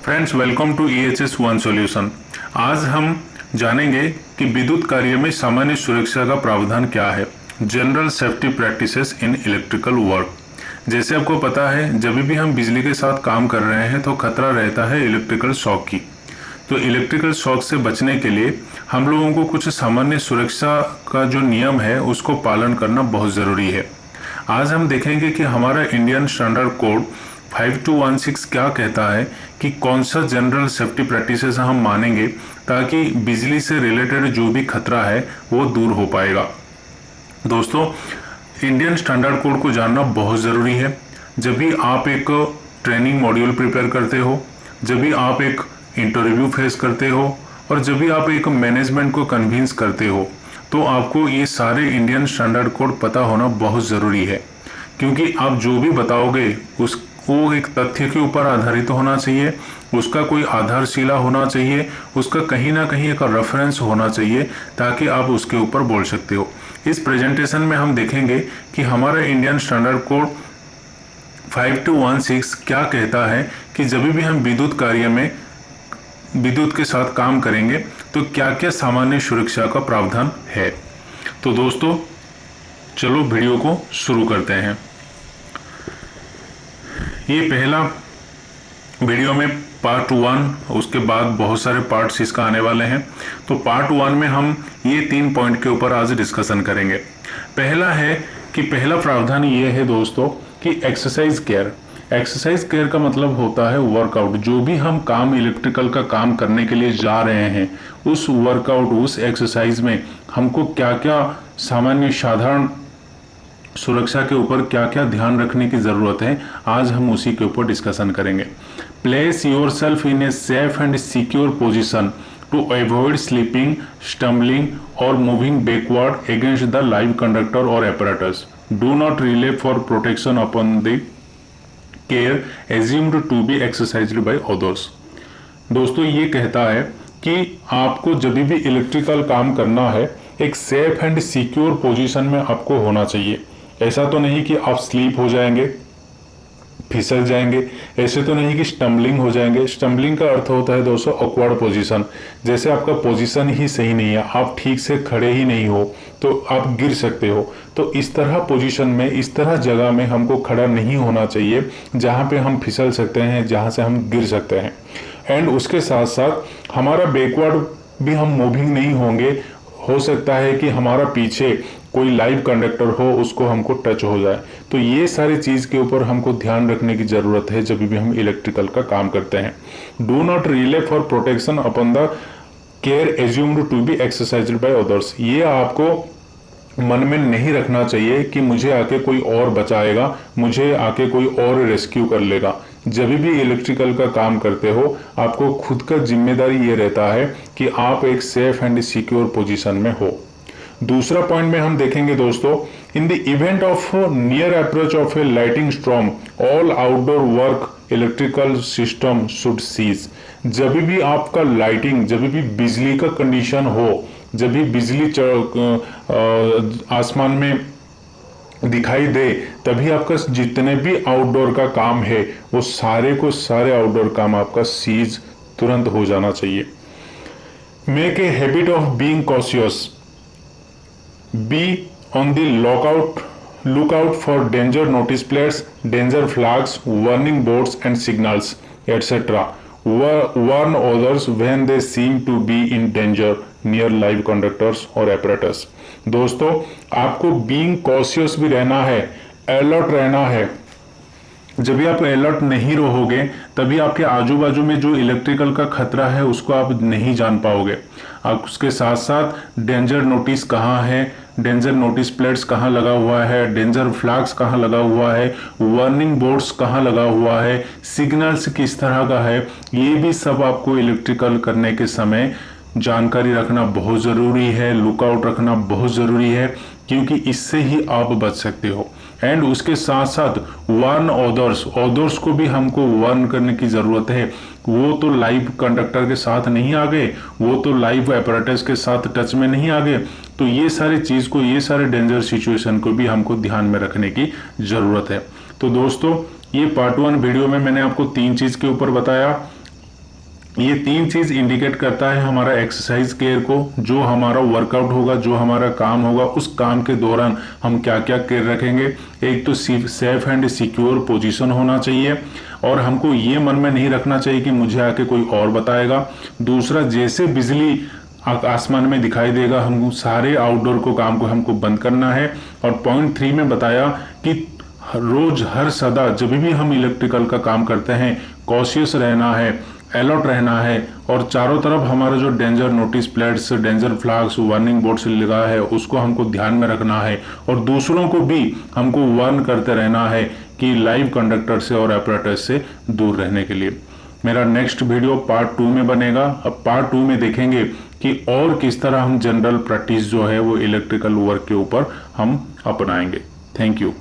Friends, welcome to EHS one solution. आज हम जानेंगे कि विद्युत कार्य में सामान्य सुरक्षा का प्रावधान क्या है। General safety practices in electrical work. जैसे आपको पता है, जब भी हम बिजली के साथ काम कर रहे हैं तो खतरा रहता है इलेक्ट्रिकल शॉक की। तो इलेक्ट्रिकल शॉक से बचने के लिए हम लोगों को कुछ सामान्य सुरक्षा का जो नियम है उसको पालन करना बहुत ज़रूरी है। आज हम देखेंगे कि हमारा इंडियन स्टैंडर्ड कोड 5216 क्या कहता है कि कौन सा जनरल सेफ्टी प्रैक्टिसेस हम मानेंगे ताकि बिजली से रिलेटेड जो भी खतरा है वो दूर हो पाएगा। दोस्तों, इंडियन स्टैंडर्ड कोड को जानना बहुत ज़रूरी है। जब भी आप एक ट्रेनिंग मॉड्यूल प्रिपेयर करते हो, जब भी आप एक इंटरव्यू फेस करते हो और जब भी आप एक मैनेजमेंट को कन्विंस करते हो, तो आपको ये सारे इंडियन स्टैंडर्ड कोड पता होना बहुत ज़रूरी है। क्योंकि आप जो भी बताओगे वो एक तथ्य के ऊपर आधारित होना चाहिए, उसका कोई आधारशिला होना चाहिए, उसका कहीं ना कहीं एक रेफरेंस होना चाहिए ताकि आप उसके ऊपर बोल सकते हो। इस प्रेजेंटेशन में हम देखेंगे कि हमारा इंडियन स्टैंडर्ड कोड 5216 क्या कहता है कि जब भी हम विद्युत कार्य में विद्युत के साथ काम करेंगे तो क्या क्या सामान्य सुरक्षा का प्रावधान है। तो दोस्तों, चलो वीडियो को शुरू करते हैं। ये पहला वीडियो में पार्ट 1, उसके बाद बहुत सारे पार्ट्स इसका आने वाले हैं। तो पार्ट 1 में हम ये 3 पॉइंट के ऊपर आज डिस्कशन करेंगे। पहला है कि पहला प्रावधान ये है दोस्तों कि एक्सरसाइज केयर। एक्सरसाइज केयर का मतलब होता है वर्कआउट। जो भी हम काम इलेक्ट्रिकल का काम करने के लिए जा रहे हैं, उस वर्कआउट उस एक्सरसाइज में हमको क्या क्या सामान्य साधारण सुरक्षा के ऊपर क्या क्या ध्यान रखने की ज़रूरत है, आज हम उसी के ऊपर डिस्कशन करेंगे। Place yourself in a safe and secure position to avoid slipping, stumbling और moving backward against the live conductor और apparatus. Do not rely for protection upon the care assumed to be exercised by others. दोस्तों, ये कहता है कि आपको जब भी इलेक्ट्रिकल काम करना है, एक सेफ एंड सिक्योर पोजीशन में आपको होना चाहिए। ऐसा तो नहीं कि आप स्लीप हो जाएंगे, फिसल जाएंगे, ऐसे तो नहीं कि स्टम्बलिंग हो जाएंगे। स्टम्बलिंग का अर्थ होता है दोस्तों ऑकवर्ड पोजीशन। जैसे आपका पोजीशन ही सही नहीं है, आप ठीक से खड़े ही नहीं हो तो आप गिर सकते हो। तो इस तरह पोजीशन में, इस तरह जगह में हमको खड़ा नहीं होना चाहिए जहाँ पे हम फिसल सकते हैं, जहाँ से हम गिर सकते हैं। एंड उसके साथ साथ हमारा बैकवर्ड भी हम मूविंग नहीं होंगे। हो सकता है कि हमारा पीछे कोई लाइव कंडक्टर हो, उसको हमको टच हो जाए। तो ये सारी चीज़ के ऊपर हमको ध्यान रखने की ज़रूरत है जब भी हम इलेक्ट्रिकल का काम करते हैं। Do not rely for protection upon the care assumed to be exercised by others. ये आपको मन में नहीं रखना चाहिए कि मुझे आके कोई और बचाएगा, मुझे आके कोई और रेस्क्यू कर लेगा। जब भी इलेक्ट्रिकल का काम करते हो, आपको खुद का जिम्मेदारी ये रहता है कि आप एक सेफ एंड सिक्योर पोजीशन में हो। दूसरा पॉइंट में हम देखेंगे दोस्तों, in the event of near approach of a lighting storm all outdoor work electrical system should cease. जब भी आपका लाइटिंग, जब भी बिजली का कंडीशन हो, जब भी बिजली आसमान में दिखाई दे, तभी आपका जितने भी आउटडोर का काम है वो सारे को सारे आउटडोर काम आपका सीज तुरंत हो जाना चाहिए। Make a habit of being cautious, be on the lookout for danger notice plates, danger flags, warning boards and signals, etc. Warn others when they seem to be in danger near live conductors और apparatus। दोस्तों, आपको being cautious भी रहना है, alert रहना है। जब भी आप अलर्ट नहीं रहोगे तभी आपके आजू बाजू में जो इलेक्ट्रिकल का खतरा है उसको आप नहीं जान पाओगे। आप उसके साथ साथ डेंजर नोटिस कहाँ है, डेंजर नोटिस प्लेट्स कहाँ लगा हुआ है, डेंजर फ्लैग्स कहाँ लगा हुआ है, वार्निंग बोर्ड्स कहाँ लगा हुआ है, सिग्नल्स किस तरह का है, ये भी सब आपको इलेक्ट्रिकल करने के समय जानकारी रखना बहुत ज़रूरी है, लुकआउट रखना बहुत ज़रूरी है, क्योंकि इससे ही आप बच सकते हो। एंड उसके साथ साथ वार्न ऑदर्स को भी हमको वार्न करने की ज़रूरत है। वो तो लाइव कंडक्टर के साथ नहीं आ गए, वो तो लाइव एपरेटस के साथ टच में नहीं आ गए। तो ये सारी चीज़ को, ये सारे डेंजर सिचुएशन को भी हमको ध्यान में रखने की ज़रूरत है। तो दोस्तों, ये पार्ट 1 वीडियो में मैंने आपको 3 चीज़ के ऊपर बताया। ये तीन चीज इंडिकेट करता है हमारा एक्सरसाइज केयर को, जो हमारा वर्कआउट होगा, जो हमारा काम होगा, उस काम के दौरान हम क्या क्या केयर रखेंगे। एक तो सेफ एंड सिक्योर पोजीशन होना चाहिए, और हमको ये मन में नहीं रखना चाहिए कि मुझे आके कोई और बताएगा। दूसरा, जैसे बिजली आसमान में दिखाई देगा, हम सारे आउटडोर को काम को हमको बंद करना है। और पॉइंट 3 में बताया कि रोज हर सदा जब भी हम इलेक्ट्रिकल का काम करते हैं, कॉशियस रहना है, अलर्ट रहना है, और चारों तरफ हमारा जो danger notice plates, danger flags, warning board से लगा है, उसको हमको ध्यान में रखना है, और दूसरों को भी हमको वार्न करते रहना है कि लाइव कंडक्टर से और apparatus से दूर रहने के लिए। मेरा नेक्स्ट वीडियो पार्ट 2 में बनेगा। अब पार्ट 2 में देखेंगे कि और किस तरह हम जनरल प्रैक्टिस जो है वो इलेक्ट्रिकल वर्क के ऊपर हम अपनाएंगे। Thank you.